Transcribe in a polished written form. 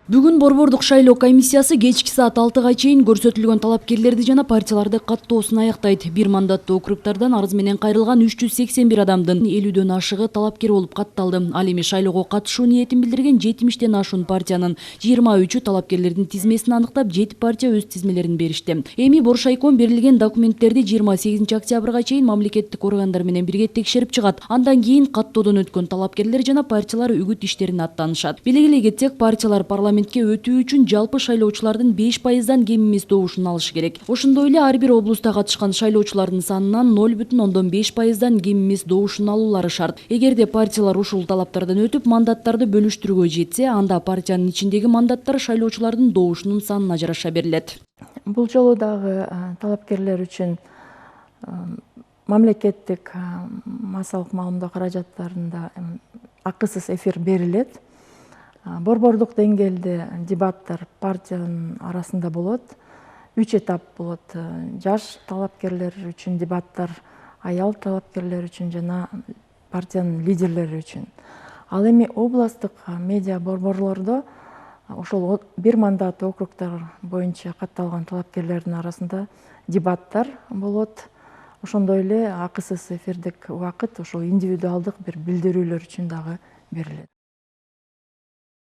Бүгүн Борбордук шайлоо комиссиясы кечки саат 6-га чейин көрсөтүлгөн талапкерлерди жана партияларды каттоосун аяктайт. Бир мандаттуу округдардан арыз менен кайрылган 381 адамдын 50дөн ашыгы талапкер болуп катталды. Ал эми шайлоого катышуу ниетин билдирген 70тен ашуун партиянын 23-ү талапкерлердин тизмесин аныктап, 7 партия өз тизмелерин беришти. Эми Боршайком берилген документтерди 28 октябрга чейин мамлекеттик органдар менен бирге текшерип чыгат. Андан кийин каттоодон өткөн талапкерлер жана партиялар үгүт иштерине аттанышат. Белгилей кетсек, партиялар парламентке өтүү үчүн жалпы шайлоочулардын 5%дан кем эмес добушун алышы керек. Ошондой эле ар бир облуста катышкан шайлоочулардын санынан 0,5%дан кем эмес добушун алуулары шарт. Эгерде партиялар ушул талаптардан өтүп, мандаттарды бөлүштүрүүгө жетсе, анда партиянын ичиндеги мандаттар шайлоочулардын добушунун санына жараша берилет. Бул жолу дагы талапкерлер үчүн мамлекеттик массалык маалымдоо каражаттарында акысыз эфир берилет. Борбордук деңгээлде дебаттар партиянын арасында болот. 3 этап болот. Жаш талапкерлер үчүн дебаттар, аял талапкерлер үчүн жана партиянын лидерлери үчүн. Ал эми областтык медиа борборлордо ошол бир мандаттуу округдар боюнча катталган талапкерлердин арасында дебаттар болот. Ошондой эле акысыз эфирдик убакыт ошол индивидуалдык бир билдирүүлөр үчүн дагы берилет.